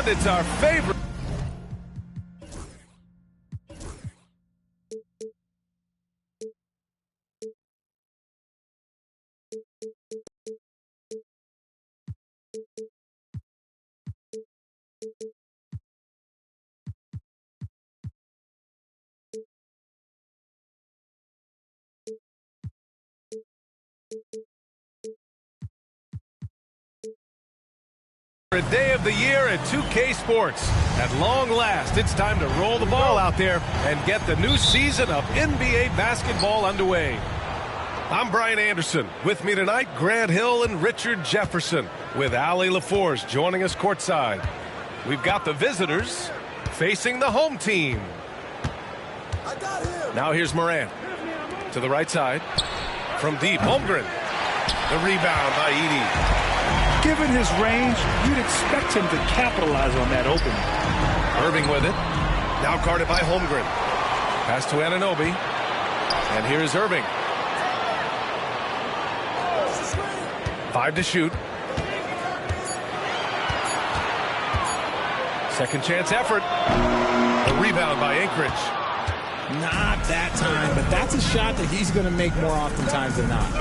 And it's our favorite. Day of the year at 2K Sports. At long last, it's time to roll the ball out there and get the new season of NBA basketball underway. I'm Brian Anderson. With me tonight, Grant Hill and Richard Jefferson, with Allie LaForce joining us courtside. We've got the visitors facing the home team. Now here's Morant to the right side. From deep, Holmgren. The rebound by Edey. Given his range, you'd expect him to capitalize on that opening. Irving with it. Now guarded by Holmgren. Pass to Anunoby. And here's Irving. 5 to shoot. Second chance effort. A rebound by Anchorage. Not that time, but that's a shot that he's going to make more oftentimes than not.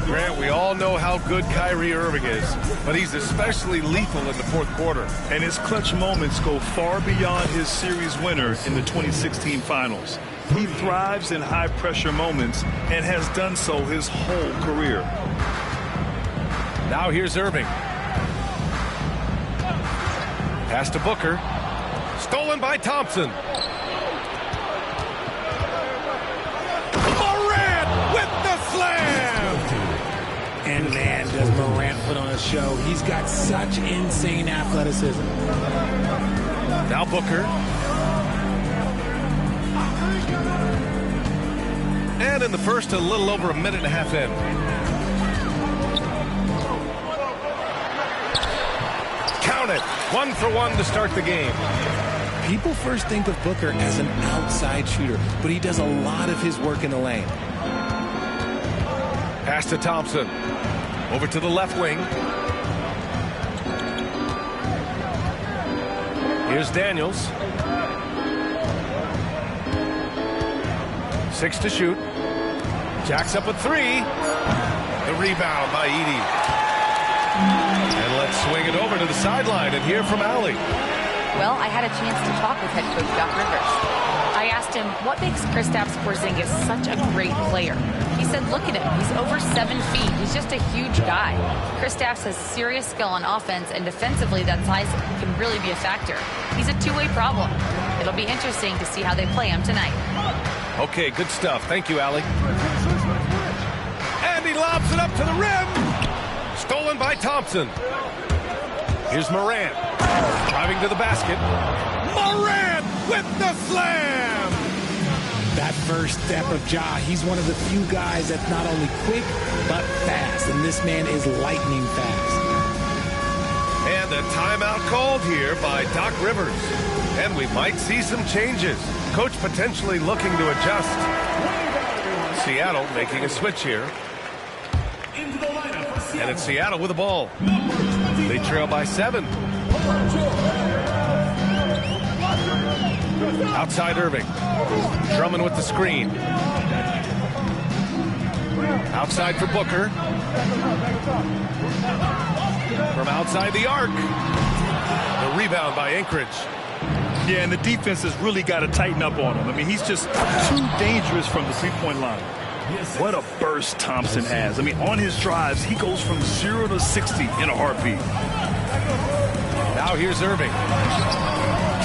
Grant, we all know how good Kyrie Irving is, but he's especially lethal in the fourth quarter. And his clutch moments go far beyond his series winner in the 2016 finals. He thrives in high-pressure moments and has done so his whole career. Now here's Irving. Pass to Booker. Stolen by Thompson. Morant with the slam! And man, does Morant put on a show. He's got such insane athleticism. Now Booker. And in the first, a little over a minute and a half in. Count it. 1 for 1 to start the game. People first think of Booker as an outside shooter, but he does a lot of his work in the lane. Pass to Thompson. Over to the left wing. Here's Daniels. 6 to shoot. Jacks up a 3. The rebound by Edey. And let's swing it over to the sideline and hear from Allie. Well, I had a chance to talk with head coach Doc Rivers. I asked him, what makes Kristaps Porzingis such a great player? He said, look at him. He's over 7 feet. He's just a huge guy. Kristaps has serious skill on offense, and defensively, that size can really be a factor. He's a two-way problem. It'll be interesting to see how they play him tonight. Okay, good stuff. Thank you, Allie. And he lobs it up to the rim. Stolen by Thompson. Here's Morant. Driving to the basket. Morant with the slam! That first step of Ja, he's one of the few guys that's not only quick, but fast. And this man is lightning fast. And a timeout called here by Doc Rivers. And we might see some changes. Coach potentially looking to adjust. Seattle making a switch here. And it's Seattle with the ball. They trail by 7. Outside Irving. Drummond with the screen. Outside for Booker. From outside the arc. The rebound by Anchorage. Yeah, and the defense has really got to tighten up on him. I mean, he's just too dangerous from the three-point line. What a burst Thompson has. I mean, on his drives, he goes from 0 to 60 in a heartbeat. Now here's Irving.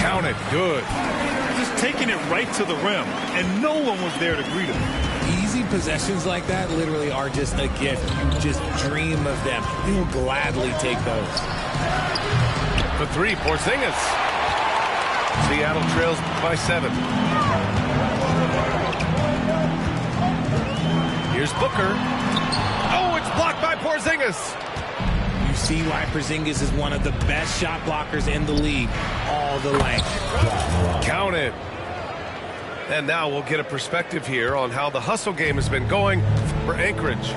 Count it. Good. Just taking it right to the rim, and no one was there to greet him. Easy possessions like that literally are just a gift. You just dream of them. You'll gladly take those. The 3, Porzingis. Seattle trails by 7. Here's Booker. Oh, it's blocked by Porzingis. You see why Porzingis is one of the best shot blockers in the league. All the length. Count it. And now we'll get a perspective here on how the hustle game has been going for Anchorage.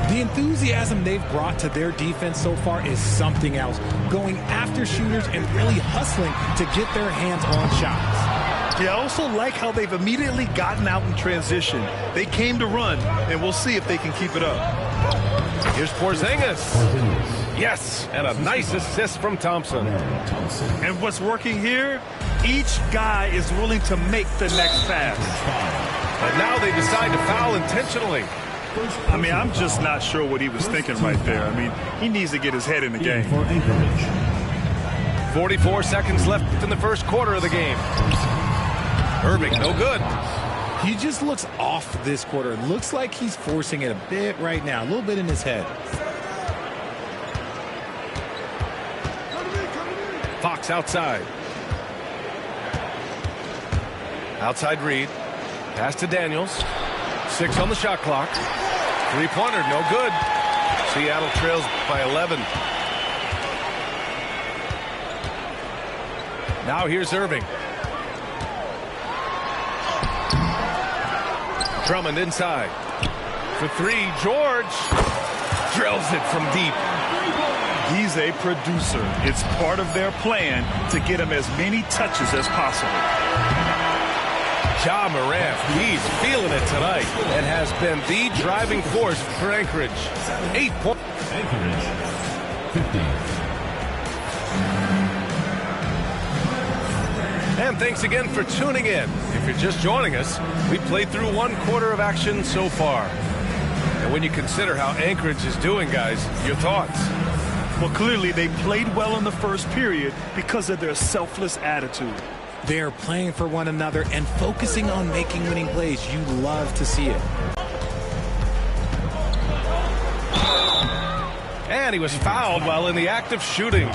The enthusiasm they've brought to their defense so far is something else. Going after shooters and really hustling to get their hands on shots. Yeah, I also like how they've immediately gotten out in transition. They came to run, and we'll see if they can keep it up. Here's Porzingis. Yes, and a nice assist from Thompson. And what's working here? Each guy is willing to make the next pass. But now they decide to foul intentionally. I mean, I'm just not sure what he was thinking right there. I mean, he needs to get his head in the game. 44 seconds left in the first quarter of the game. Irving, no good. He just looks off this quarter. Looks like he's forcing it a bit right now, a little bit in his head. Fox outside. Outside Reed. Pass to Daniels. 6 on the shot clock. Three-pointer, no good. Seattle trails by 11. Now here's Irving. Drummond inside. For 3, George drills it from deep. He's a producer. It's part of their plan to get him as many touches as possible. Ja Morant, he's feeling it tonight and has been the driving force for Anchorage. 8 points. Anchorage, 50. And thanks again for tuning in. If you're just joining us, we played through 1 quarter of action so far. And when you consider how Anchorage is doing, guys, your thoughts? Well, clearly they played well in the first period because of their selfless attitude. They're playing for one another and focusing on making winning plays. You love to see it. And he was fouled while in the act of shooting.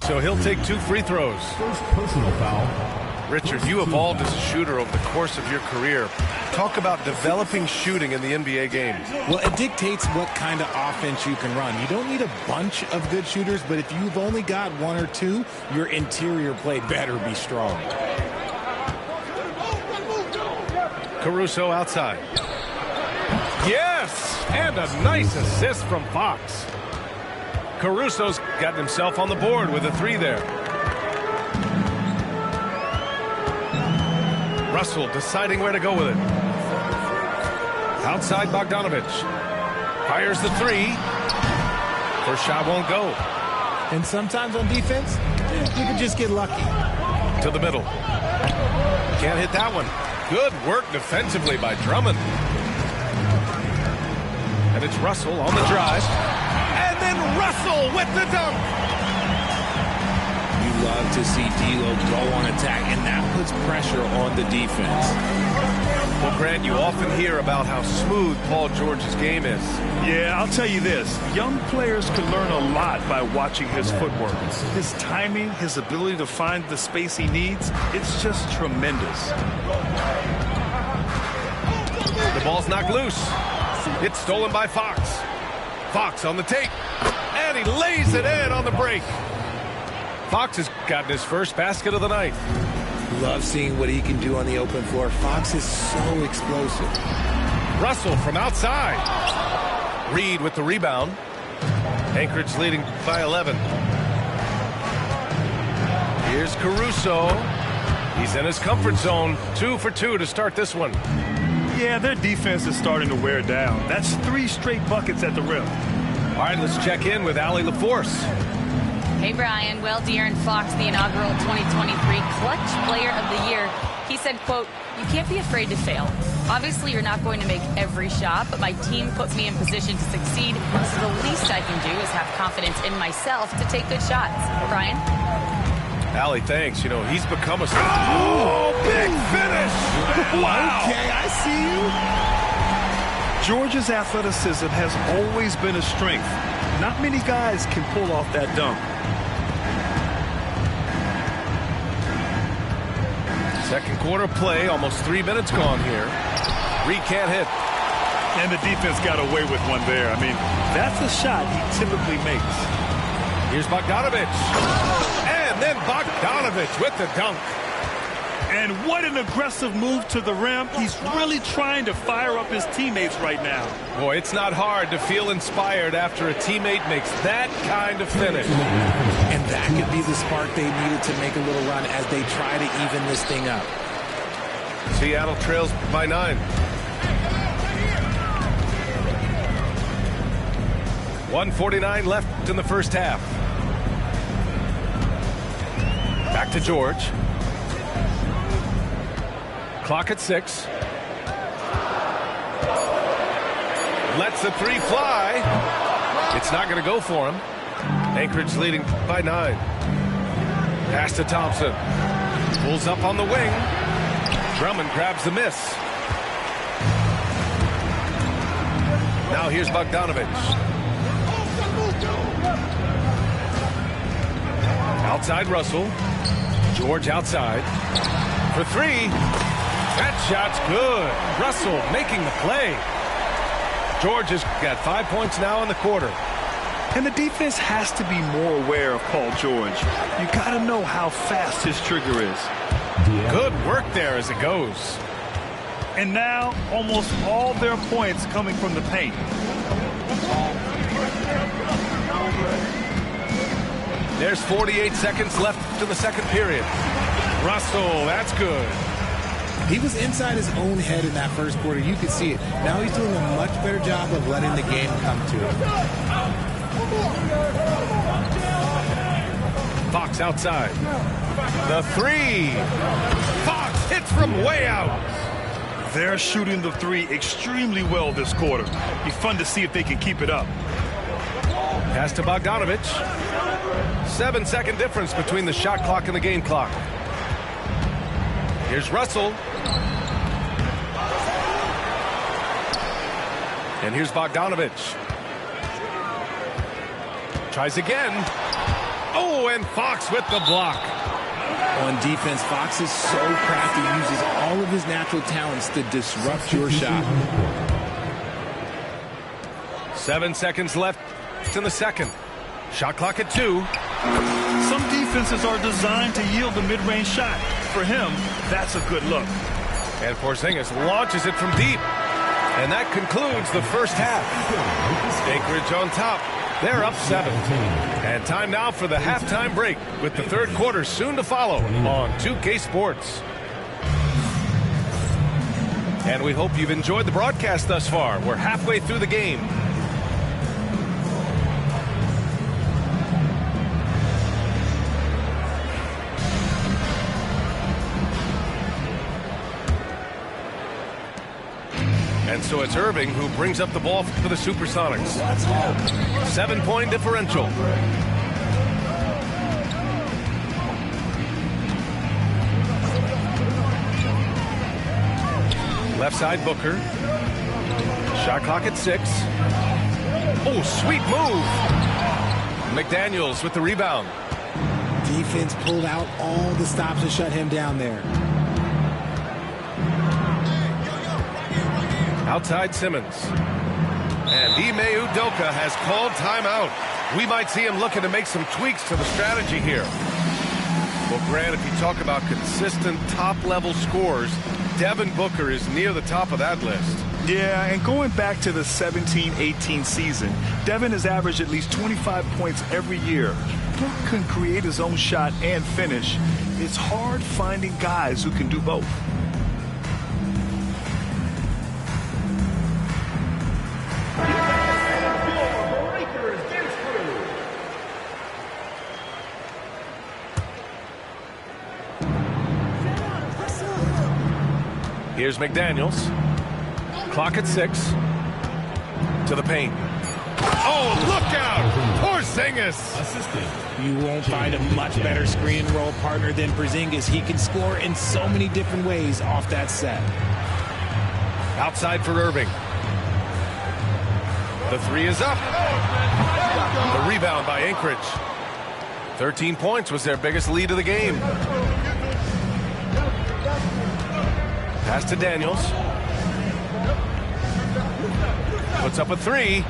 So he'll take 2 free throws. First personal foul. Richard, you evolved as a shooter over the course of your career. Talk about developing shooting in the NBA game. Well, it dictates what kind of offense you can run. You don't need a bunch of good shooters, but if you've only got 1 or 2, your interior play better be strong. Caruso outside. Yes! And a nice assist from Fox. Caruso's gotten himself on the board with a 3 there. Russell deciding where to go with it. Outside Bogdanovich. Fires the 3. First shot won't go. And sometimes on defense, you can just get lucky. To the middle. Can't hit that one. Good work defensively by Drummond. And it's Russell on the drive. And then Russell with the dunk. You love to see D'Lo go on attack, and that puts pressure on the defense. Well, Grant, you often hear about how smooth Paul George's game is. Yeah, I'll tell you this. Young players can learn a lot by watching his footwork. His timing, his ability to find the space he needs, it's just tremendous. The ball's knocked loose. It's stolen by Fox. Fox on the take. And he lays it in on the break. Fox has gotten his first basket of the night. Love seeing what he can do on the open floor. Fox is so explosive. Russell from outside. Reed with the rebound. Anchorage leading by 11. Here's Caruso. He's in his comfort zone. 2 for 2 to start this one. Yeah, their defense is starting to wear down. That's 3 straight buckets at the rim. All right, let's check in with Allie LaForce. Hey, Brian. Well, De'Aaron Fox, the inaugural 2023 Clutch Player of the Year, he said, quote, "You can't be afraid to fail. Obviously, you're not going to make every shot, but my team puts me in position to succeed, so the least I can do is have confidence in myself to take good shots." Brian? Allie, thanks. You know, he's become a... Oh, big finish! Wow! Okay, I see you. George's athleticism has always been a strength. Not many guys can pull off that dunk. Second quarter play, almost 3 minutes gone here. Reed can't hit. And the defense got away with one there. I mean, that's a shot he typically makes. Here's Bogdanovich. And then Bogdanovich with the dunk. And what an aggressive move to the rim. He's really trying to fire up his teammates right now. Boy, it's not hard to feel inspired after a teammate makes that kind of finish. And that could be the spark they needed to make a little run as they try to even this thing up. Seattle trails by 9. 1:49 left in the first half. Back to George. Clock at 6. Lets the three fly. It's not going to go for him. Anchorage leading by 9. Pass to Thompson. Pulls up on the wing. Drummond grabs the miss. Now here's Bogdanovich. Outside Russell. George outside. For 3. That shot's good. Russell making the play. George has got 5 points now in the quarter. And the defense has to be more aware of Paul George. You got to know how fast his trigger is. Good work there as it goes. And now almost all their points coming from the paint. There's 48 seconds left in the second period. Russell, that's good. He was inside his own head in that first quarter. You could see it. Now he's doing a much better job of letting the game come to him. Fox outside. The 3. Fox hits from way out. They're shooting the 3 extremely well this quarter. Be fun to see if they can keep it up. Pass to Bogdanovich. 7-second difference between the shot clock and the game clock. Here's Russell. And here's Bogdanovich. Tries again. Oh, and Fox with the block. On defense, Fox is so crafty. He uses all of his natural talents to disrupt your shot. 7 seconds left in the second. Shot clock at 2. Some defenses are designed to yield the mid-range shot. For him, that's a good look. And Porzingis launches it from deep. And that concludes the first half. Anchorage on top. They're up 7. And time now for the halftime break with the third quarter soon to follow on 2K Sports. And we hope you've enjoyed the broadcast thus far. We're halfway through the game. And so it's Irving who brings up the ball for the Supersonics. 7-point differential. Left side Booker. Shot clock at 6. Oh, sweet move. McDaniels with the rebound. Defense pulled out all the stops to shut him down there. Outside Simmons. And Ime Udoka has called timeout. We might see him looking to make some tweaks to the strategy here. Well, Grant, if you talk about consistent top-level scores, Devin Booker is near the top of that list. Yeah, and going back to the 17-18 season, Devin has averaged at least 25 points every year. Book can create his own shot and finish. It's hard finding guys who can do both. Here's McDaniels. Clock at 6. To the paint. Oh, look out! Porzingis! You won't find a much better screen and roll partner than Porzingis. He can score in so many different ways off that set. Outside for Irving. The three is up. The rebound by Anchorage. 13 points was their biggest lead of the game. Pass to Daniels. Puts up a three.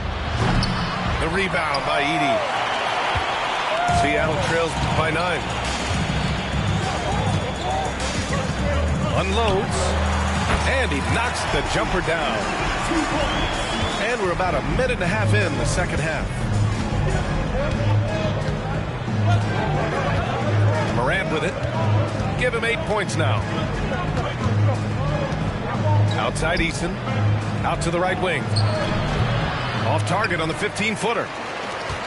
The rebound by Edey. Seattle trails by 9. Unloads. And he knocks the jumper down. And we're about a minute and a half in the second half. Morant with it. Give him 8 points now. Outside Eason. Out to the right wing. Off target on the 15-footer.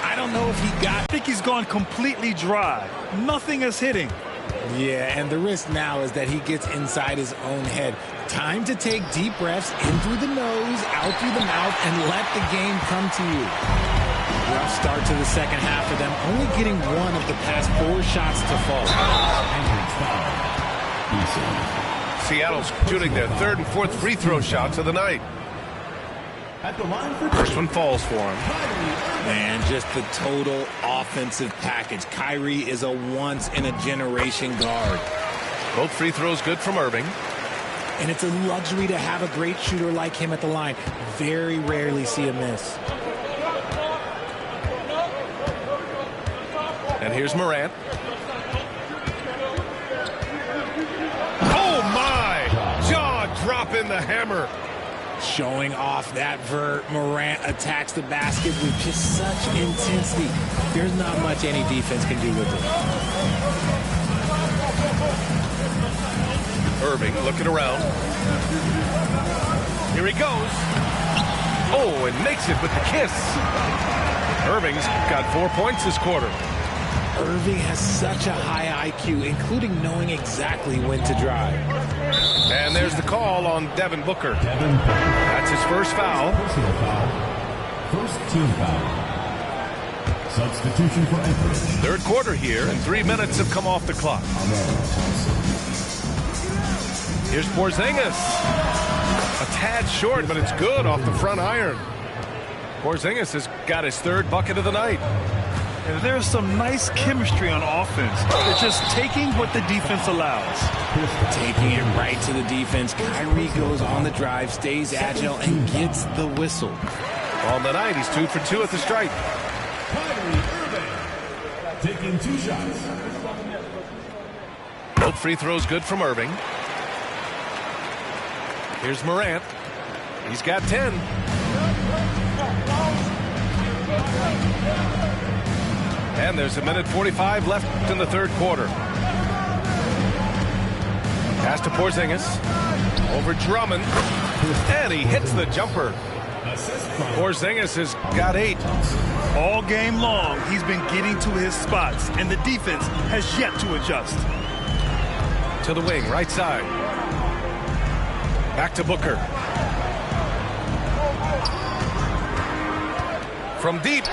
I don't know if he got... I think he's gone completely dry. Nothing is hitting. Yeah, and the risk now is that he gets inside his own head. Time to take deep breaths in through the nose, out through the mouth, and let the game come to you. Rough start to the second half for them, only getting one of the past 4 shots to fall. Seattle's shooting their 3rd and 4th free throw shots of the night. First one falls for him. Man, just the total offensive package. Kyrie is a once-in-a-generation guard. Both free throws good from Irving. And it's a luxury to have a great shooter like him at the line. Very rarely see a miss. And here's Morant. Oh, my! Jaw dropping the hammer. Showing off that vert. Morant attacks the basket with just such intensity. There's not much any defense can do with it. Irving looking around. Here he goes. Oh, and makes it with the kiss. Irving's got 4 points this quarter. Irving has such a high IQ, including knowing exactly when to drive. And there's the call on Devin Booker. That's his first foul. Personal foul. First team foul. Substitution for Anchorage. 3rd quarter here, and 3 minutes have come off the clock. Here's Porzingis. A tad short, but it's good off the front iron. Porzingis has got his 3rd bucket of the night. And there's some nice chemistry on offense. They're just taking what the defense allows. Taking it right to the defense. Kyrie goes on the drive, stays agile, and gets the whistle. On the night, he's 2 for 2 at the stripe. Kyrie Irving taking 2 shots. Both free throws good from Irving. Here's Morant. He's got 10. And there's a minute 45 left in the 3rd quarter. Pass to Porzingis. Over Drummond. And he hits the jumper. Porzingis has got 8. All game long, he's been getting to his spots, and the defense has yet to adjust. To the wing, right side. Back to Booker. From deep.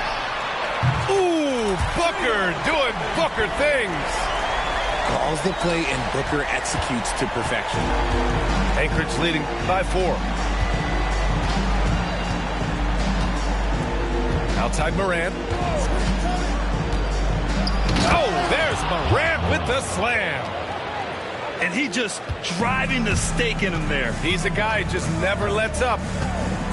Ooh, Booker doing Booker things. Calls the play, and Booker executes to perfection. Anchorage leading by 4. Outside Morant. Oh, there's Morant with the slam. And he just driving the stake in him there. He's a guy who just never lets up.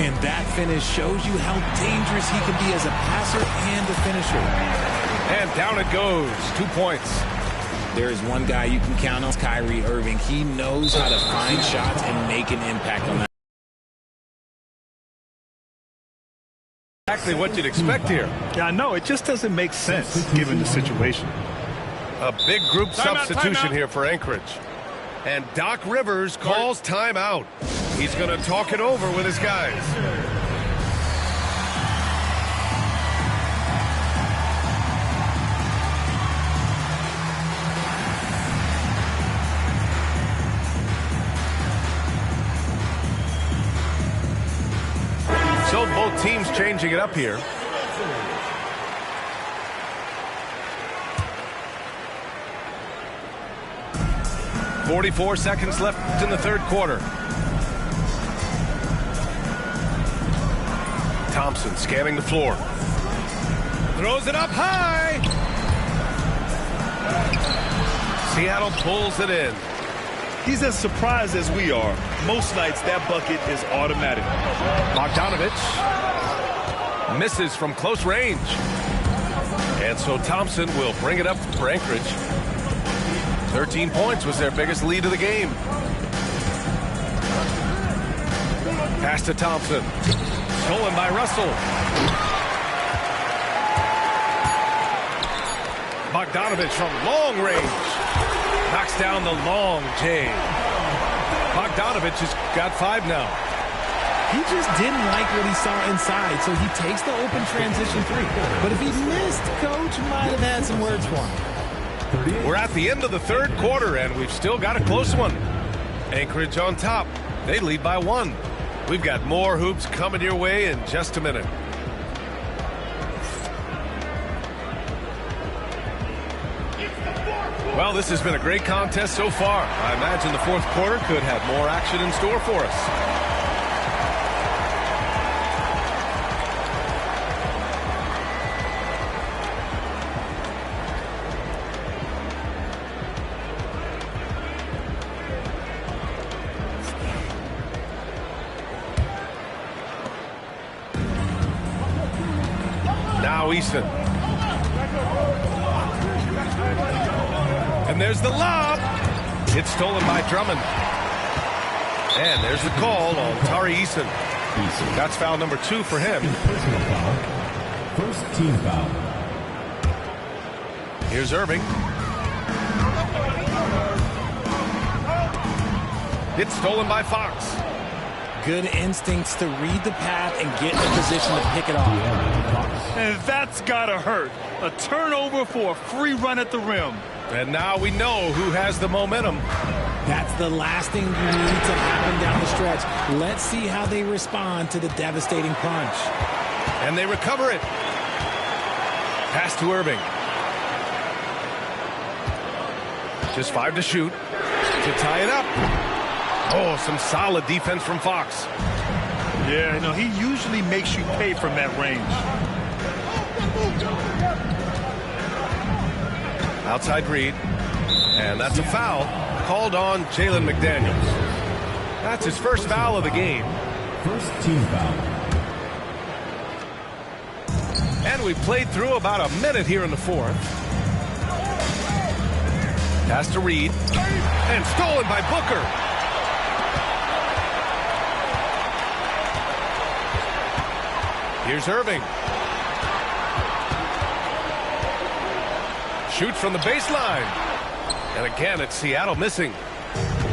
And that finish shows you how dangerous he can be as a passer and a finisher. And down it goes. 2 points. There is one guy you can count on, Kyrie Irving. He knows how to find shots and make an impact on that. Exactly what you'd expect here. Yeah, I know. It just doesn't make sense given the situation. A big group substitution here for Anchorage. And Doc Rivers calls timeout. He's going to talk it over with his guys. So both teams changing it up here. .44 seconds left in the 3rd quarter. Thompson scanning the floor. Throws it up high. Seattle pulls it in. He's as surprised as we are. Most nights, that bucket is automatic. Bogdanovich misses from close range. And so Thompson will bring it up for Anchorage. 13 points was their biggest lead of the game. Pass to Thompson. Stolen by Russell. Bogdanovich from long range. Knocks down the long J. Bogdanovich has got 5 now. He just didn't like what he saw inside, so he takes the open transition 3. But if he missed, Coach might have had some words for him. We're at the end of the third quarter, and we've still got a close one. Anchorage on top. They lead by 1. We've got more hoops coming your way in just a minute. Well, this has been a great contest so far. I imagine the fourth quarter could have more action in store for us. Now Eason. And there's the lob. It's stolen by Drummond. And there's the call on Tari Eason. That's foul number 2 for him. Personal foul. First team foul. Here's Irving. It's stolen by Fox. Good instincts to read the path and get in a position to pick it off. And that's gotta hurt. A turnover for a free run at the rim. And now we know who has the momentum. That's the last thing you need to happen down the stretch. Let's see how they respond to the devastating punch. And they recover it. Pass to Irving. Just 5 to shoot. To tie it up. Oh, some solid defense from Fox. Yeah, he usually makes you pay from that range. Outside Reed. And that's a foul called on Jalen McDaniels. That's his first foul of the game. First team foul. And we played through about a minute here in the fourth. Pass to Reed. And stolen by Booker. Here's Irving. Shoots from the baseline. And again, it's Seattle missing.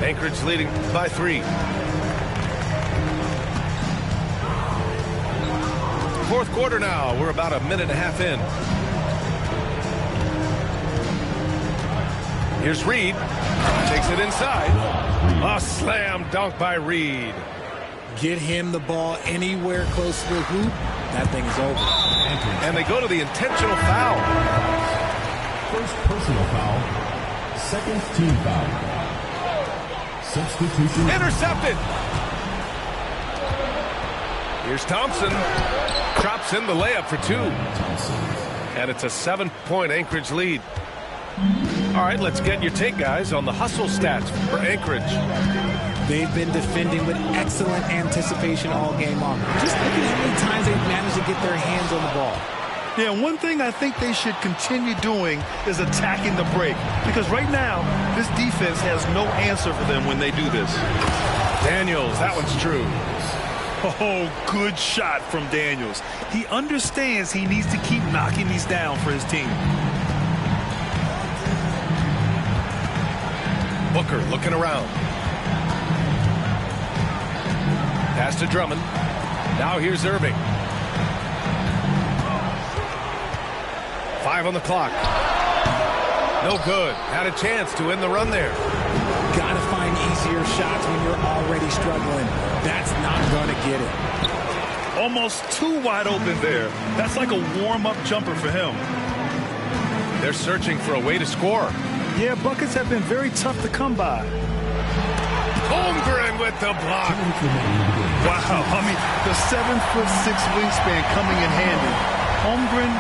Anchorage leading by 3. Fourth quarter now. We're about a minute and a half in. Here's Reed. Takes it inside. A slam dunk by Reed. Get him the ball anywhere close to the hoop. That thing is over. And they go to the intentional foul. First personal foul. Second team foul. Substitution. Intercepted. Here's Thompson. Drops in the layup for 2. And it's a 7-point Anchorage lead. All right, let's get your take, guys, on the hustle stats for Anchorage. They've been defending with excellent anticipation all game long. Just look at how many times they've managed to get their hands on the ball. Yeah, one thing I think they should continue doing is attacking the break. Because right now, this defense has no answer for them when they do this. Daniels, that one's true. Oh, good shot from Daniels. He understands he needs to keep knocking these down for his team. Booker looking around. Pass to Drummond. Now here's Irving. 5 on the clock. No good. Had a chance to end the run there. Gotta find easier shots when you're already struggling. That's not gonna get it. Almost too wide open there. That's like a warm-up jumper for him. They're searching for a way to score. Yeah, buckets have been very tough to come by. Holmgren with the block. Wow, I mean, the 7'6" wingspan coming in handy. Holmgren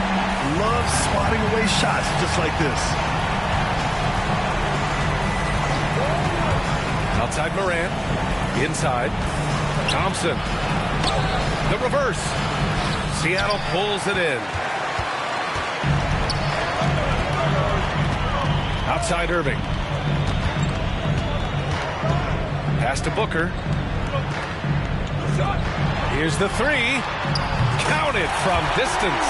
loves swatting away shots just like this. Outside Morant. Inside. Thompson. The reverse. Seattle pulls it in. Outside Irving. Pass to Booker. Here's the three. Counted from distance.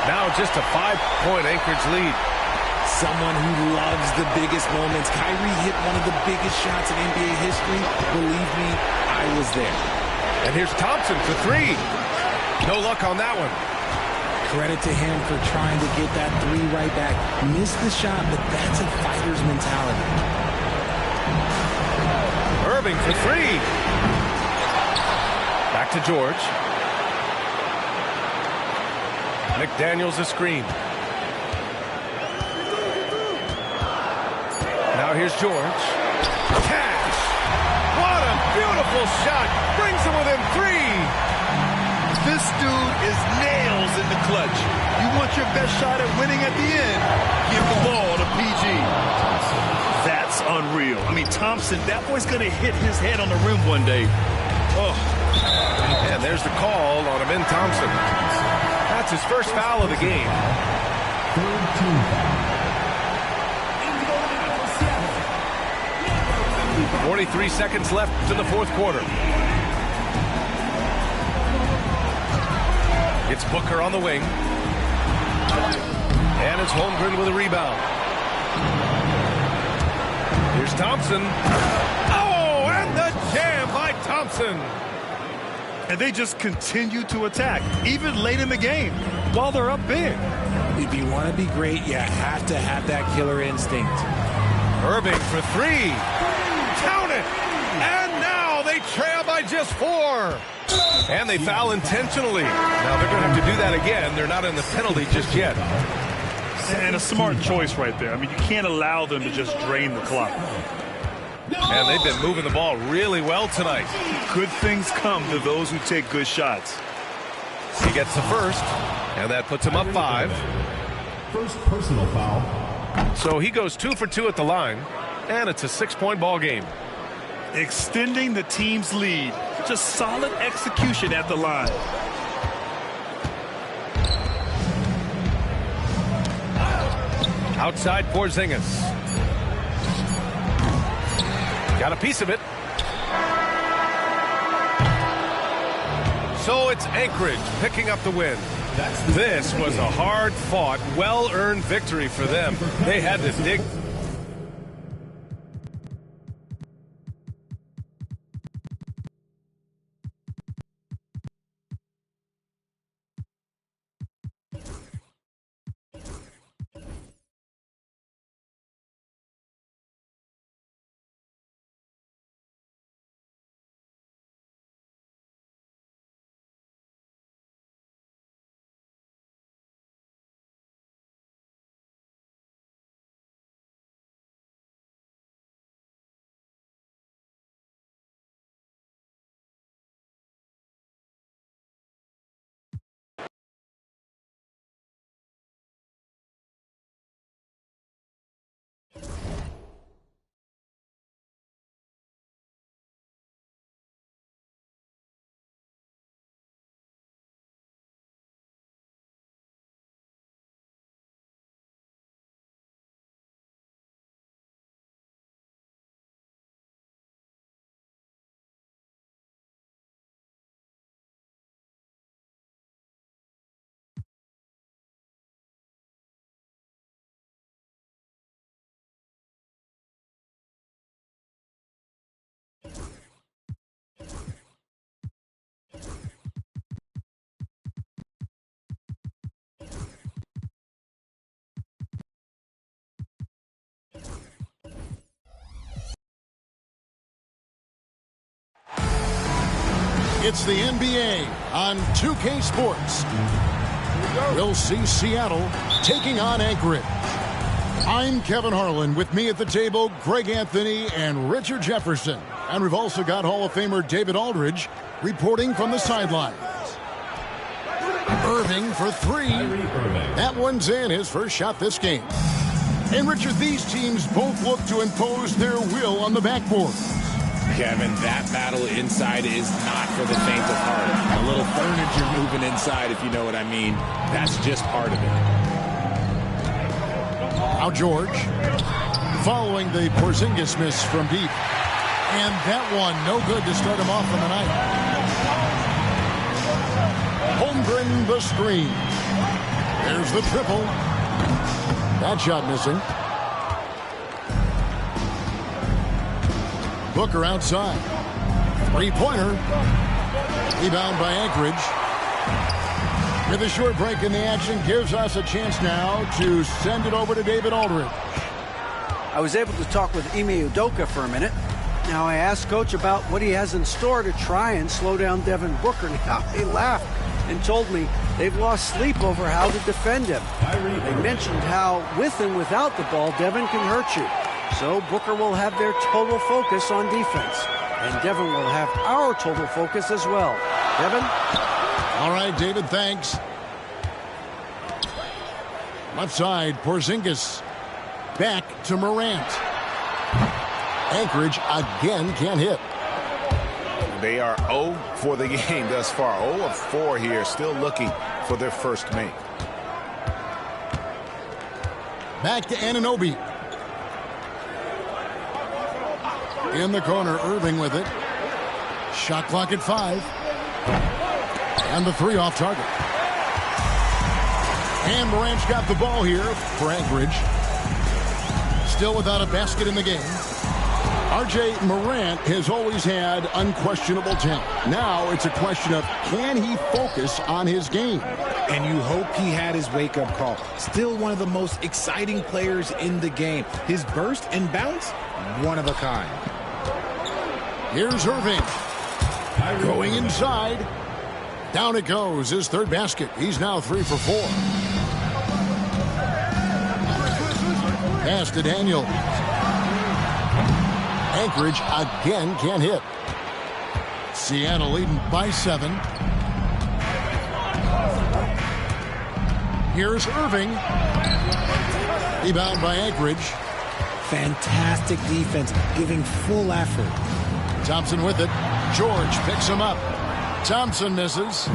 Now just a 5-point Anchorage lead. Someone who loves the biggest moments. Kyrie hit one of the biggest shots in NBA history. Believe me, I was there. And here's Thompson for three. No luck on that one. Credit to him for trying to get that three right back. Missed the shot, but that's a fighter's mentality. Irving for three. Back to George. McDaniels a screen. Now here's George. Cash. What a beautiful shot. Brings him within three. This dude is nails in the clutch. You want your best shot at winning at the end, give the ball to PG. That's unreal. I mean, Thompson, that boy's going to hit his head on the rim one day. Oh. And there's the call on Amin Thompson. That's his first foul of the game. Third team foul. 43 seconds left in the fourth quarter. It's Booker on the wing. And it's Holmgren with a rebound. Here's Thompson. Oh, and the jam by Thompson. And they just continue to attack, even late in the game, while they're up big. If you want to be great, you have to have that killer instinct. Irving for three. Count it. And now they trail by just 4. And they foul intentionally. Now they're going to have to do that again. They're not in the penalty just yet. And a smart choice right there. I mean, you can't allow them to just drain the clock. And they've been moving the ball really well tonight. Good things come to those who take good shots. He gets the first, and that puts him up 5. First personal foul. So he goes 2 for 2 at the line, and it's a 6-point ball game. Extending the team's lead. Just solid execution at the line. Outside Porzingis. Got a piece of it. So it's Anchorage picking up the win. This was a hard-fought, well-earned victory for them. They had to dig. It's the NBA on 2K Sports. We'll see Seattle taking on Anchorage. I'm Kevin Harlan. With me at the table, Greg Anthony and Richard Jefferson. And we've also got Hall of Famer David Aldridge reporting from the sidelines. Irving for three. That one's in, his first shot this game. And Richard, these teams both look to impose their will on the backboard. Kevin, that battle inside is not for the faint of heart. A little furniture moving inside, if you know what I mean. That's just part of it. Now George, following the Porzingis miss from deep. And that one, no good to start him off on the night. Holmgren the screen. There's the triple. That shot missing. Booker outside. Three-pointer. Rebound by Anchorage. With a short break in the action, gives us a chance now to send it over to David Aldridge. I was able to talk with Ime Udoka for a minute. Now I asked Coach about what he has in store to try and slow down Devin Booker. Now he laughed and told me they've lost sleep over how to defend him. They mentioned how with and without the ball, Devin can hurt you. So Booker will have their total focus on defense. And Devin will have our total focus as well. Devin? All right, David, thanks. Left side, Porzingis. Back to Morant. Anchorage again can't hit. They are 0 for the game thus far. 0 of 4 here, still looking for their first make. Back to Anunoby. In the corner, Irving with it. Shot clock at 5. And the three off target. And Morant's got the ball here for Anchorage. Still without a basket in the game. R.J. Morant has always had unquestionable talent. Now it's a question of, can he focus on his game? And you hope he had his wake-up call. Still one of the most exciting players in the game. His burst and bounce, one of a kind. Here's Irving. Going inside. Down it goes, his third basket. He's now 3 for 4. Pass to Daniel. Anchorage again can't hit. Seattle leading by 7. Here's Irving. Rebound by Anchorage. Fantastic defense, giving full effort. Thompson with it. George picks him up. Thompson misses.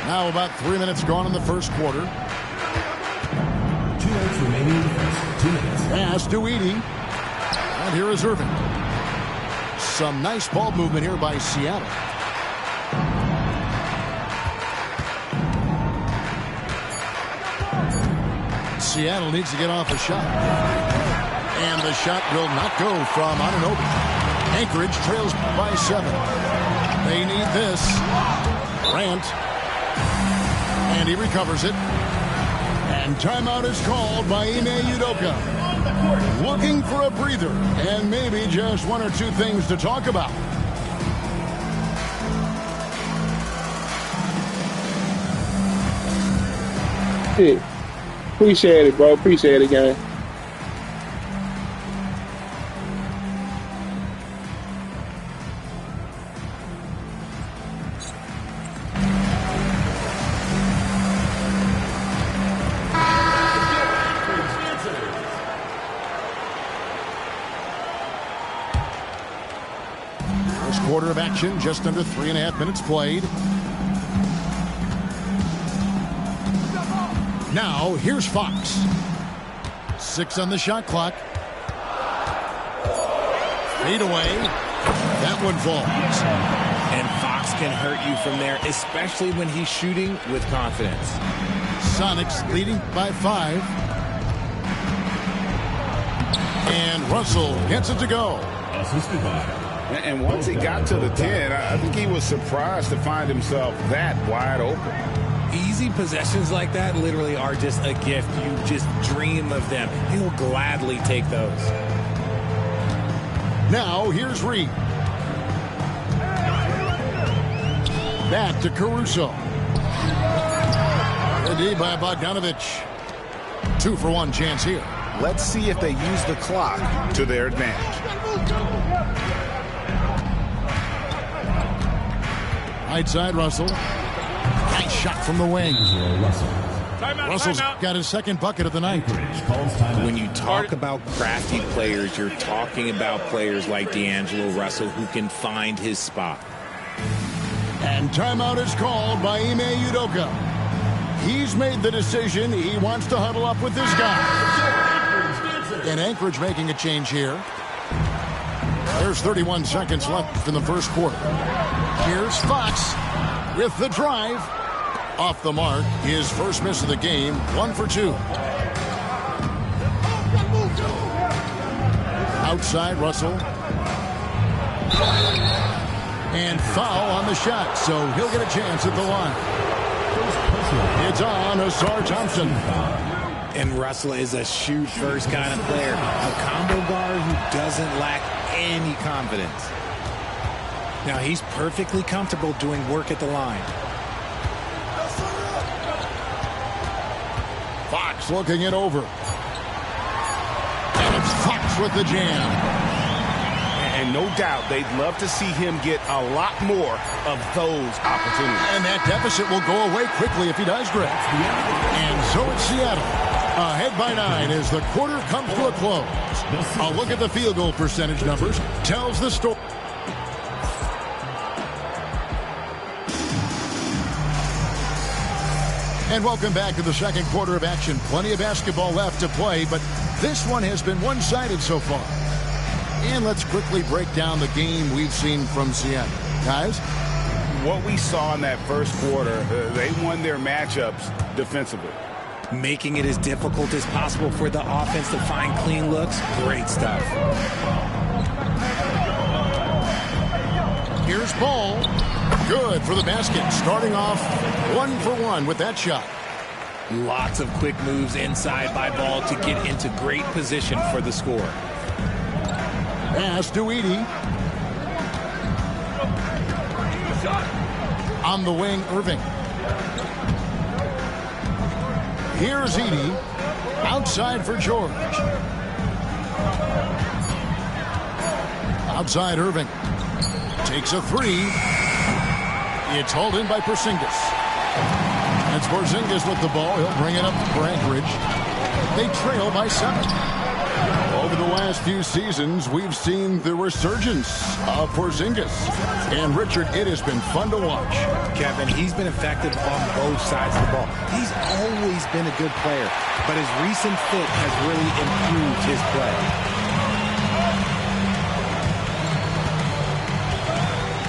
Now about 3 minutes gone in the first quarter. 2 minutes remaining. 2 minutes. Pass to Edey. And here is Irving. Some nice ball movement here by Seattle. Seattle needs to get off a shot. And the shot will not go from Anunoby. Anchorage trails by 7. They need this. Grant. And he recovers it. And timeout is called by Ime Udoka. Looking for a breather and maybe just 1 or 2 things to talk about. Yeah. Appreciate it, bro. Appreciate it, gang. First quarter of action, just under 3.5 minutes played. Now, here's Fox. 6 on the shot clock. Fade away. That one falls. And Fox can hurt you from there, especially when he's shooting with confidence. Sonics leading by 5. And Russell gets it to go. Assisted by. And once he got to the 10, I think he was surprised to find himself that wide open. Easy possessions like that literally are just a gift. You just dream of them. He'll gladly take those. Now, here's Reed. Back to Caruso. The D by Bogdanovich. 2 for 1 chance here. Let's see if they use the clock to their advantage. Right side, Russell. Nice shot from the wing. Russell's got his second bucket of the night. When you talk about crafty players, you're talking about players like D'Angelo Russell who can find his spot. And timeout is called by Ime Udoka. He's made the decision. He wants to huddle up with this guy. And Anchorage making a change here. There's 31 seconds left in the first quarter. Here's Fox with the drive. Off the mark, his first miss of the game, 1 for 2. Outside, Russell. And foul on the shot, so he'll get a chance at the line. It's on Ausar Thompson. And Russell is a shoot-first kind of player. A combo guard who doesn't lack any confidence. Now, he's perfectly comfortable doing work at the line. Fox looking it over. And it's Fox with the jam. And no doubt they'd love to see him get a lot more of those opportunities. And that deficit will go away quickly if he does, Greg. And so it's Seattle. Ahead by 9 as the quarter comes to a close. A look at the field goal percentage numbers tells the story. And welcome back to the second quarter of action. Plenty of basketball left to play, but this one has been one-sided so far. And let's quickly break down the game we've seen from Seattle. Guys? What we saw in that first quarter, they won their matchups defensively. Making it as difficult as possible for the offense to find clean looks. Great stuff. Here's Ball. Good for the basket. Starting off 1 for 1 with that shot. Lots of quick moves inside by Ball to get into great position for the score. Pass to Edey. On the wing, Irving. Here's Edey. Outside for George. Outside Irving. Takes a 3. It's hauled in by Porzingis. It's Porzingis with the ball. He'll bring it up for Anchorage. They trail by 7. Over the last few seasons, we've seen the resurgence of Porzingis. And Richard, it has been fun to watch. Kevin, he's been effective on both sides of the ball. He's always been a good player, but his recent fit has really improved his play.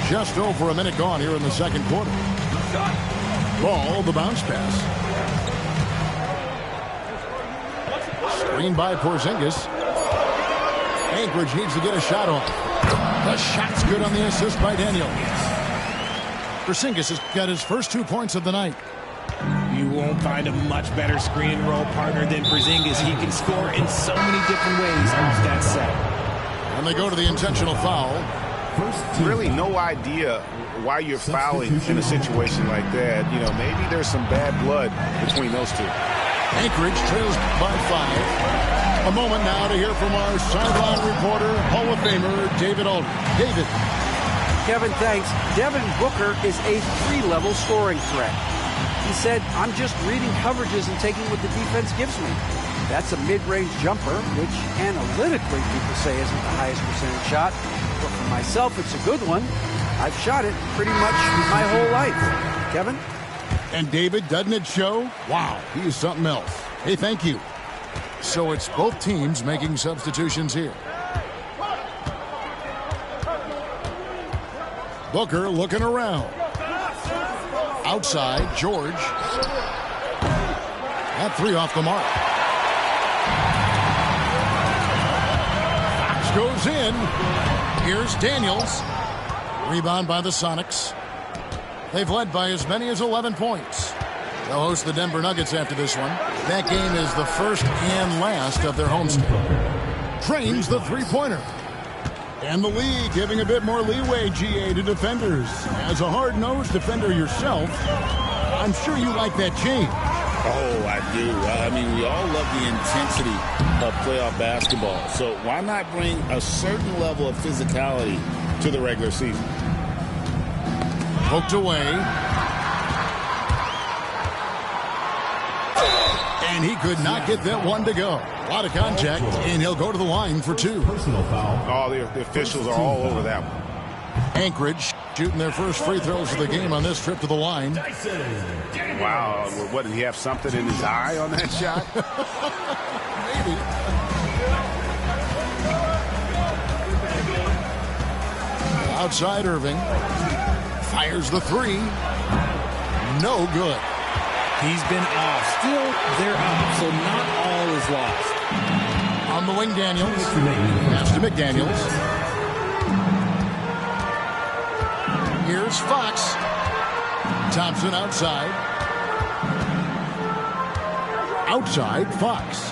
Just over a minute gone here in the second quarter. Ball, the bounce pass. Screen by Porzingis. Anchorage needs to get a shot off. The shot's good on the assist by Daniel. Porzingis has got his first 2 points of the night. You won't find a much better screen and roll partner than Porzingis. He can score in so many different ways off that set. And they go to the intentional foul. Really no idea why you're fouling in a situation like that. You know, maybe there's some bad blood between those two. Anchorage trails by 5. A moment now to hear from our sideline reporter, Hall of Famer David Aldridge. David. Kevin, thanks. Devin Booker is a 3-level scoring threat. He said, I'm just reading coverages and taking what the defense gives me. That's a mid-range jumper, which analytically people say isn't the highest percentage shot. But for myself, it's a good one. I've shot it pretty much my whole life. Kevin? And David, doesn't it show? Wow, he is something else. Hey, thank you. So it's both teams making substitutions here. Booker looking around. Outside, George. That 3 off the mark. Fox goes in. Here's Daniels. Rebound by the Sonics. They've led by as many as 11 points. They'll host the Denver Nuggets after this one. That game is the first and last of their homestand. Trains the three-pointer. And the league giving a bit more leeway, GA, to defenders. As a hard-nosed defender yourself, I'm sure you like that change. Oh, I do. I mean, we all love the intensity of playoff basketball. So why not bring a certain level of physicality to the regular season? Poked away. And he could not get that one to go. A lot of contact, and he'll go to the line for two. Personal foul. Oh, the officials are all over that one. Anchorage shooting their first free throws of the game on this trip to the line. Wow, what, did he have something in his eye on that shot? Maybe. Outside Irving. Fires the three. No good. He's been off. Still, they're up, so not all is lost. On the wing, Daniels. Pass to McDaniels. Here's Fox. Thompson outside. Outside, Fox.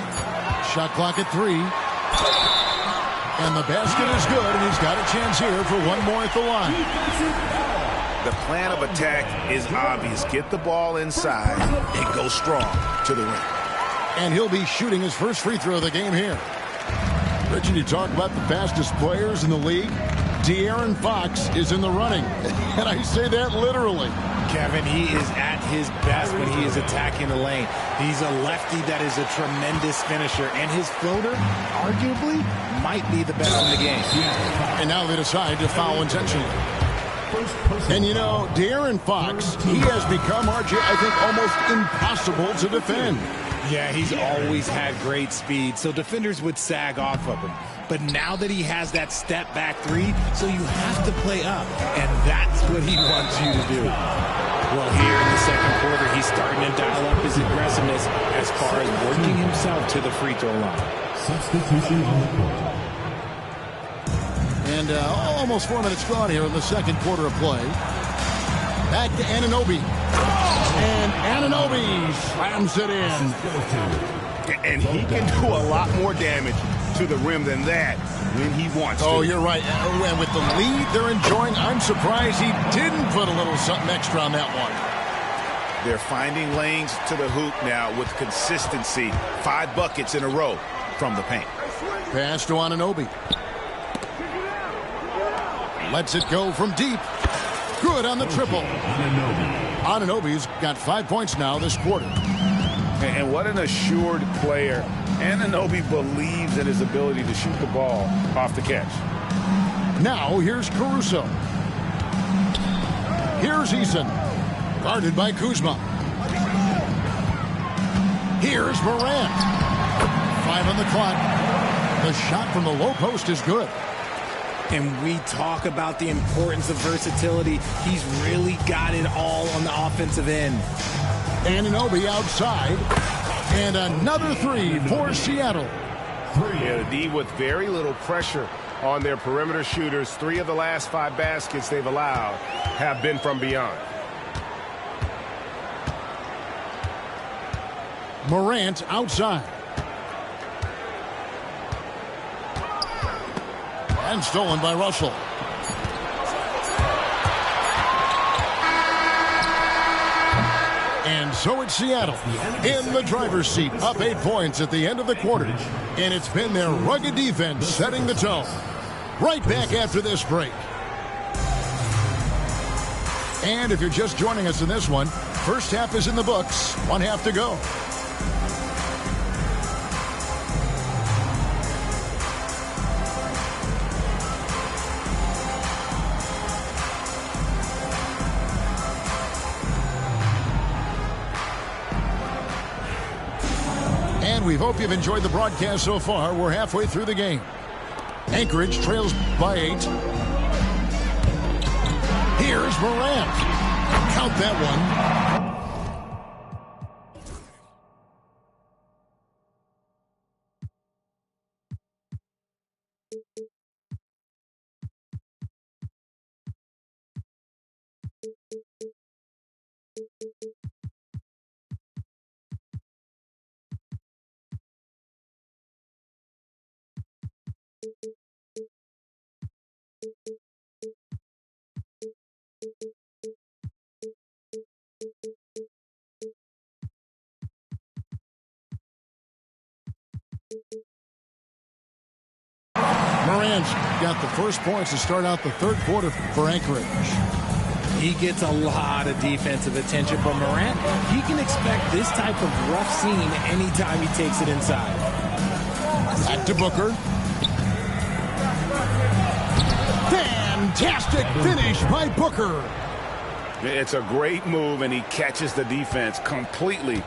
Shot clock at 3. And the basket is good, and he's got a chance here for one more at the line. The plan of attack is obvious. Get the ball inside and go strong to the rim. And he'll be shooting his first free throw of the game here. Richard, you talk about the fastest players in the league. De'Aaron Fox is in the running. And I say that literally. Kevin, he is at his best when he is attacking the lane. He's a lefty that is a tremendous finisher, and his floater, arguably, might be the best in the game. And now they decide to foul intentionally. And you know, De'Aaron Fox, he has become, RJ, I think, almost impossible to defend. Yeah, he's always had great speed, so defenders would sag off of him. But now that he has that step back three, so you have to play up, and that's what he wants you to do. Well, here in the second quarter, he's starting to dial up his aggressiveness as far as working himself to the free throw line. Substitution on the court. And almost 4 minutes gone here in the second quarter of play. Back to Anunoby. And Anunoby slams it in. And he can do a lot more damage to the rim than that when he wants to. Oh, you're right. And with the lead they're enjoying, I'm surprised he didn't put a little something extra on that one. They're finding lanes to the hoop now with consistency. 5 buckets in a row from the paint. Pass to Anunoby. Lets it go from deep. Good on the triple. Anunoby's got 5 points now this quarter. And what an assured player. Anunoby believes in his ability to shoot the ball off the catch. Now here's Caruso. Here's Eason. Guarded by Kuzma. Here's Morant. 5 on the clock. The shot from the low post is good. And we talk about the importance of versatility. He's really got it all on the offensive end. Anunoby outside. And another three for Seattle. Yeah, the D with very little pressure on their perimeter shooters. 3 of the last 5 baskets they've allowed have been from beyond. Morant outside. And stolen by Russell. And so it's Seattle in the driver's seat, up 8 points at the end of the quarter. And it's been their rugged defense setting the tone. Right back after this break. And if you're just joining us in this one, first half is in the books, 1 half to go. We hope you've enjoyed the broadcast so far. We're halfway through the game. Anchorage trails by 8. Here's Morant. Count that one. Morant's got the first points to start out the third quarter for Anchorage. He gets a lot of defensive attention from Morant. He can expect this type of rough scene anytime he takes it inside. Back to Booker. Fantastic finish by Booker. It's a great move, and he catches the defense completely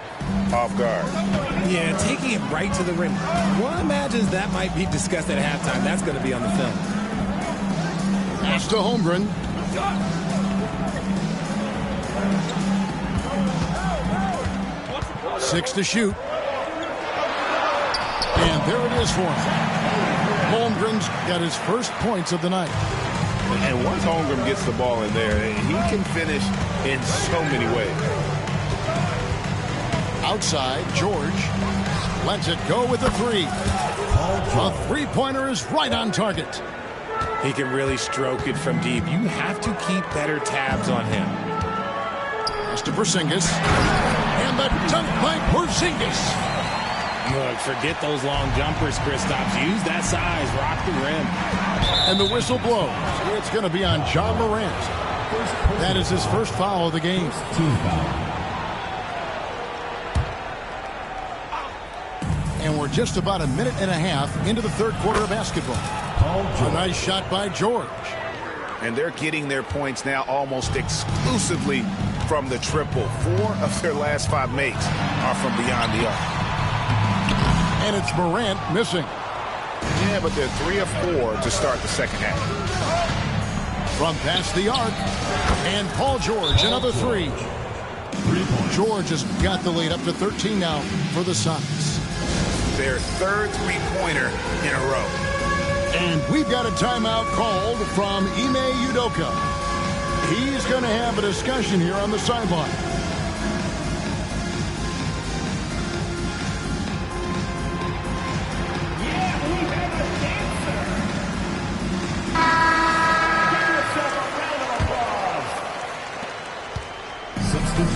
off guard. Yeah, taking it right to the rim. One imagines that might be discussed at halftime. That's going to be on the film. Pass to Holmgren. 6 to shoot. And there it is for him. Holmgren's got his first points of the night. And once Holmgren gets the ball in there, he can finish in so many ways. Outside, George lets it go with a three. A three-pointer is right on target. He can really stroke it from deep. You have to keep better tabs on him. Pass to Porzingis. And the dunk by Porzingis. Look, forget those long jumpers, Kristaps. Use that size. Rock the rim. And the whistle blows. It's going to be on John Morant. That is his first foul of the game. Team foul. And we're just about a minute and a half into the third quarter of basketball. A nice shot by George. And they're getting their points now almost exclusively from the triple. 4 of their last 5 makes are from beyond the arc. And it's Morant missing. Yeah, but they're 3 of 4 to start the second half. From past the arc. And Paul George, another three. George has got the lead up to 13 now for the Suns. Their third three-pointer in a row. And we've got a timeout called from Ime Udoka. He's going to have a discussion here on the sideline.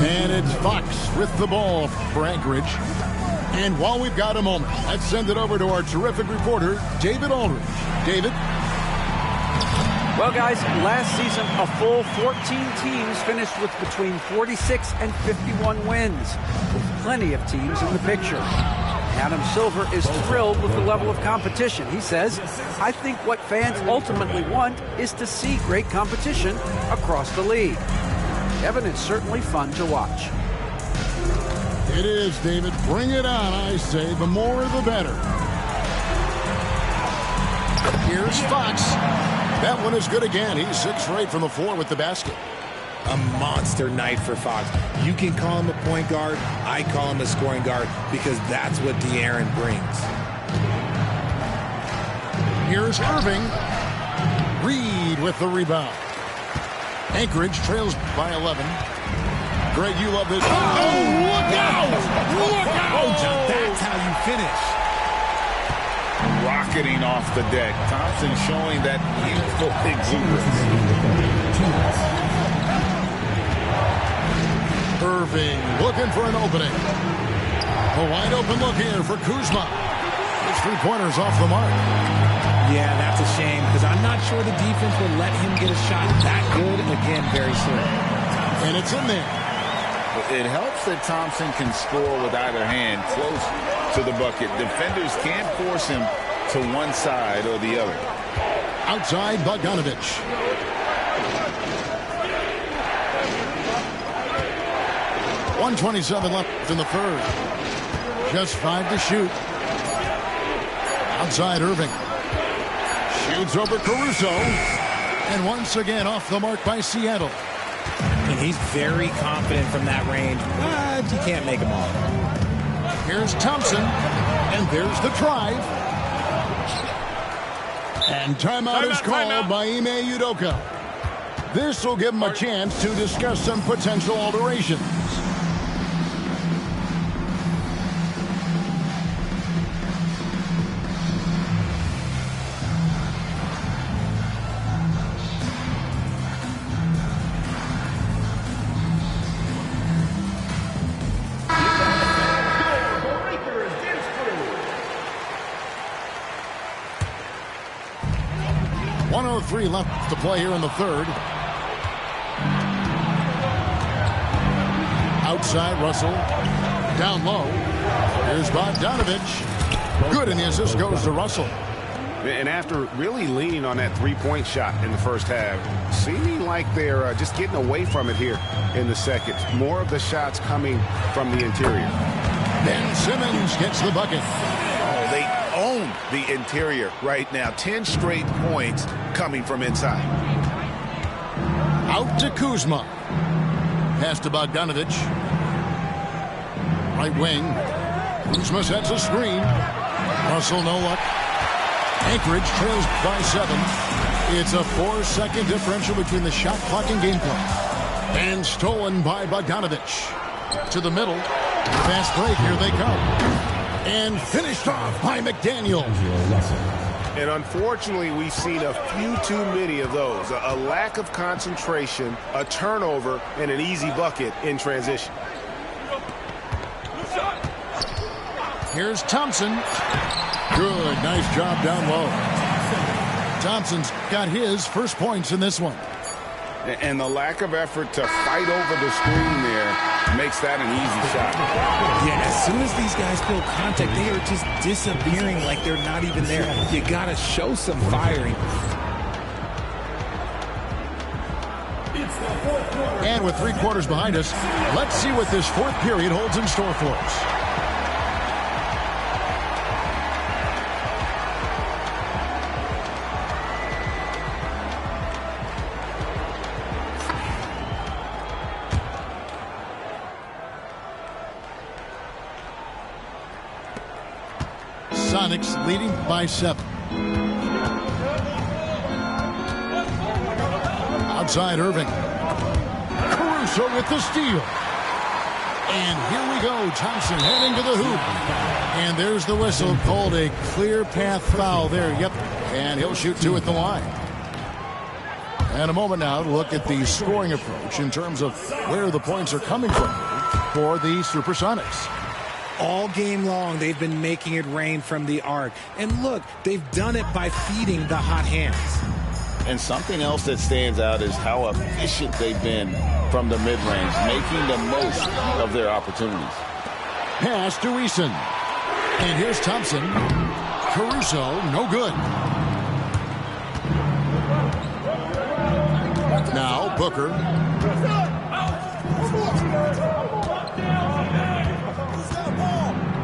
And it's Fox with the ball for Anchorage. And while we've got a moment, let's send it over to our terrific reporter, David Aldridge. David? Well, guys, last season, a full 14 teams finished with between 46 and 51 wins, with plenty of teams in the picture. Adam Silver is thrilled with the level of competition. He says, I think what fans ultimately want is to see great competition across the league. Kevin, it's certainly fun to watch. It is, David. Bring it on, I say. The more, the better. Here's Fox. That one is good again. He's 6 for 8 from the floor with the basket. A monster night for Fox. You can call him a point guard. I call him a scoring guard because that's what De'Aaron brings. Here's Irving. Reed with the rebound. Anchorage trails by 11. Greg, you love this. Oh, look out! Look out! Oh, John, that's how you finish. Rocketing off the deck. Thompson showing that youthful exuberance. Irving looking for an opening. A wide open look here for Kuzma. His three-pointer's off the mark. Yeah, that's a shame because I'm not sure the defense will let him get a shot that good again very soon. And it's in there. It helps that Thompson can score with either hand close to the bucket. Defenders can't force him to one side or the other. Outside, Bogdanovich. .127 left in the third. Just 5 to shoot. Outside, Irving. Shoots over Caruso. And once again off the mark by Seattle. And he's very confident from that range, but you can't make them all. Here's Thompson, and there's the drive. And timeout is called by Ime Udoka. This will give him a chance to discuss some potential alterations. 4:03 left to play here in the third. Outside, Russell. Down low. Here's Bogdanovich. Good, and the assist goes to Russell. And after really leaning on that three-point shot in the first half, seeming like they're just getting away from it here in the second. More of the shots coming from the interior. Ben Simmons gets the bucket. Oh, they own the interior right now. 10 straight points coming from inside. Out to Kuzma. Pass to Bogdanovich. Right wing. Kuzma sets a screen. Russell, no luck. Anchorage trails by 7. It's a 4-second differential between the shot clock and game clock. And stolen by Bogdanovich. To the middle. Fast break. Here they come. And finished off by McDaniel. And unfortunately, we've seen a few too many of those. A lack of concentration, a turnover, and an easy bucket in transition. Here's Thompson. Good. Nice job down low. Thompson's got his first points in this one. And the lack of effort to fight over the screen there makes that an easy shot. Yeah, as soon as these guys feel contact, they are just disappearing like they're not even there. You got to show some firing. And with 3 quarters behind us, let's see what this fourth period holds in store for us. Sonics leading by 7. Outside Irving. Caruso with the steal. And here we go. Thompson heading to the hoop. And there's the whistle. Called a clear path foul there. Yep. And he'll shoot 2 at the line. And a moment now to look at the scoring approach in terms of where the points are coming from for the Supersonics. All game long, they've been making it rain from the arc. And look, they've done it by feeding the hot hands. And something else that stands out is how efficient they've been from the mid-range, making the most of their opportunities. Pass to Eason. And here's Thompson. Caruso, no good. Now Booker.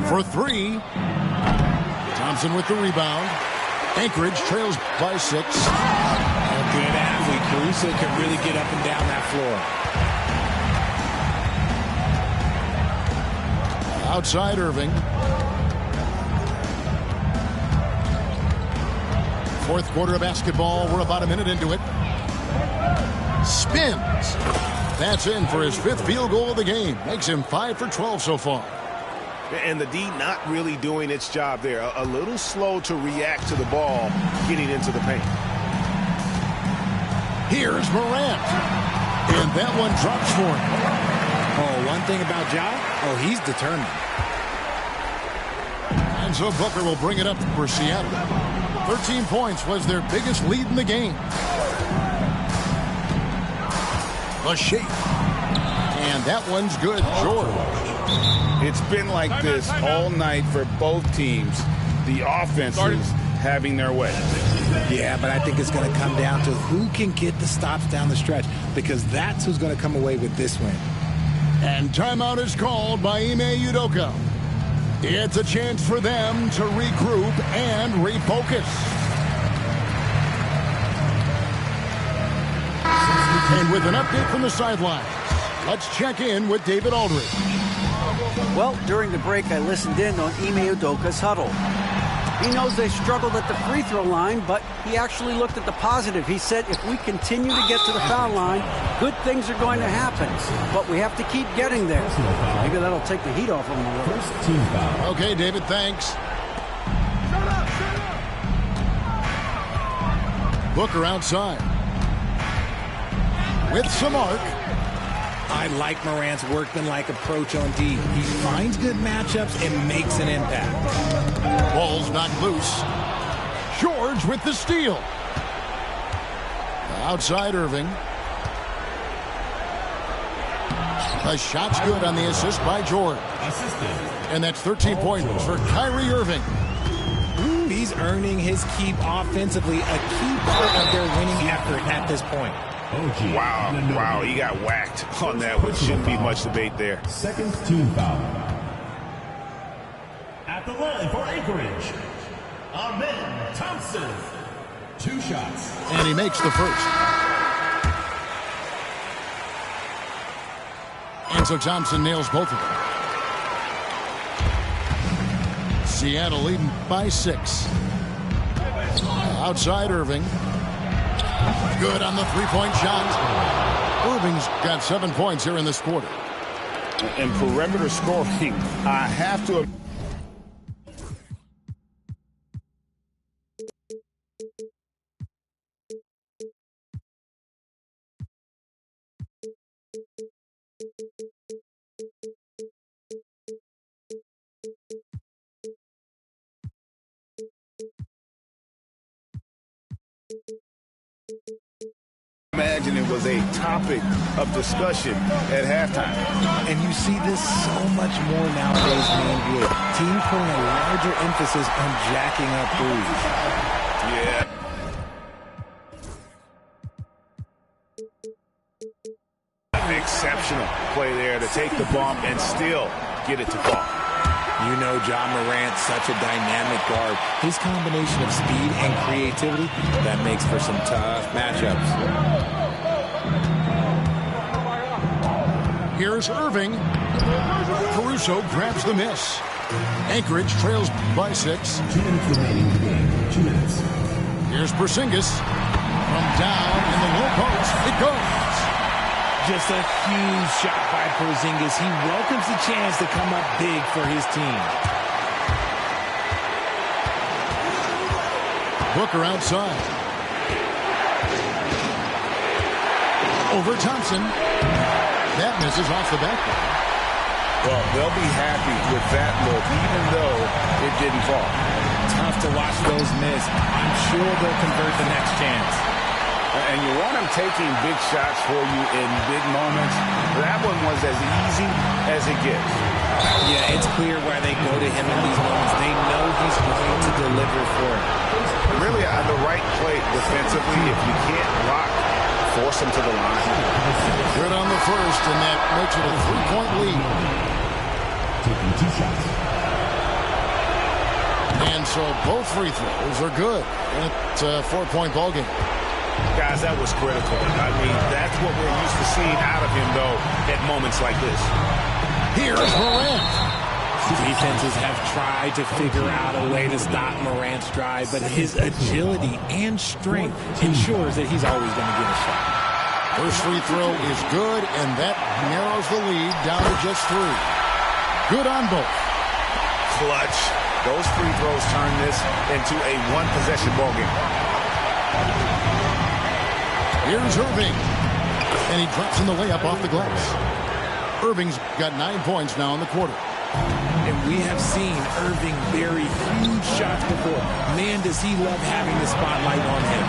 For 3. Thompson with the rebound. Anchorage trails by 6. A good athlete. Caruso can really get up and down that floor. Outside Irving. Fourth quarter of basketball. We're about a minute into it. Spins. That's in for his 5th field goal of the game. Makes him 5 for 12 so far. And the D not really doing its job there. A little slow to react to the ball getting into the paint. Here's Morant. And that one drops for him. Oh, one thing about Ja, he's determined. And so Booker will bring it up for Seattle. 13 points was their biggest lead in the game. A shake. And that one's good. George. It's been like this all night for both teams. The offenses having their way. Yeah, but I think it's going to come down to who can get the stops down the stretch, because that's who's going to come away with this win. And timeout is called by Ime Udoka. It's a chance for them to regroup and refocus. And with an update from the sidelines, let's check in with David Aldridge. Well, during the break, I listened in on Ime Udoka's huddle. He knows they struggled at the free throw line, but he actually looked at the positive. He said, if we continue to get to the foul line, good things are going to happen. But we have to keep getting there. Maybe that'll take the heat off of him a little. Okay, David, thanks. Booker outside. With some arc. I like Morant's workmanlike approach on D. He finds good matchups and makes an impact. Ball's knocked loose. George with the steal. Outside Irving. The shot's good on the assist by George. And that's 13 points for Kyrie Irving. Ooh, he's earning his keep offensively, a key part of their winning effort at this point. Wow, he got whacked on that, which shouldn't be much debate there. Second team foul. At the line for Anchorage, Amen Thompson. 2 shots. And he makes the first. And so Thompson nails both of them. Seattle leading by 6. Outside Irving. Good on the three-point shot. Irving's got 7 points here in this quarter. And perimeter scoring, I have to... Imagine it was a topic of discussion at halftime. And you see this so much more nowadays in the NBA. Teams putting a larger emphasis on jacking up threes. Yeah. Exceptional play there to take the bump and still get it to fall. You know Ja Morant's such a dynamic guard. His combination of speed and creativity, that makes for some tough matchups. Here's Irving. Caruso grabs the miss. Anchorage trails by 6. 2 minutes remaining in the game. 2 minutes. Here's Porzingis. From down in the low post. It goes. Just a huge shot by Porzingis. He welcomes the chance to come up big for his team. Booker outside. Over Thompson. That misses off the backboard. Well, they'll be happy with that look, even though it didn't fall. Tough to watch those miss. I'm sure they'll convert the next chance. And you want him taking big shots for you in big moments. That one was as easy as it gets. Yeah, it's clear why they go to him in these moments. They know he's going to deliver for it. Really, on the right play defensively, if you can't block, force him to the line. Good on the first, and that makes it a 3-point lead. Taking 2 shots. And so both free throws are good. And it's a 4-point ball game. Guys, that was critical. I mean, that's what we're used to seeing out of him, though, at moments like this. Here's Morant. Defenses have tried to figure out a way to stop Morant's drive, but his agility and strength ensures that he's always going to get a shot. First free throw is good, and that narrows the lead down to just 3. Good on both. Clutch. Those free throws turn this into a one-possession ball game. Here's Irving. And he drops in the layup off the glass. Irving's got 9 points now in the quarter. And we have seen Irving bury huge shots before. Man, does he love having the spotlight on him.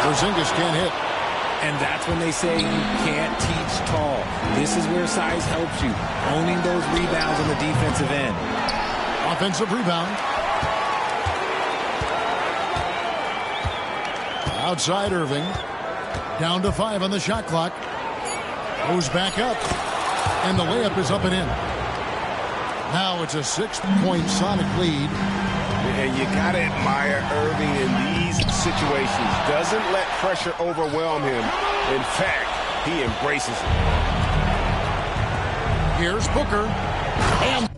Porzingis can't hit. And that's when they say you can't teach tall. This is where size helps you. Owning those rebounds on the defensive end. Offensive rebound. Outside Irving. Down to 5 on the shot clock. Goes back up. And the layup is up and in. Now it's a 6-point Sonic lead. And you got to admire Irving in these situations. Doesn't let pressure overwhelm him. In fact, he embraces it. Here's Booker. And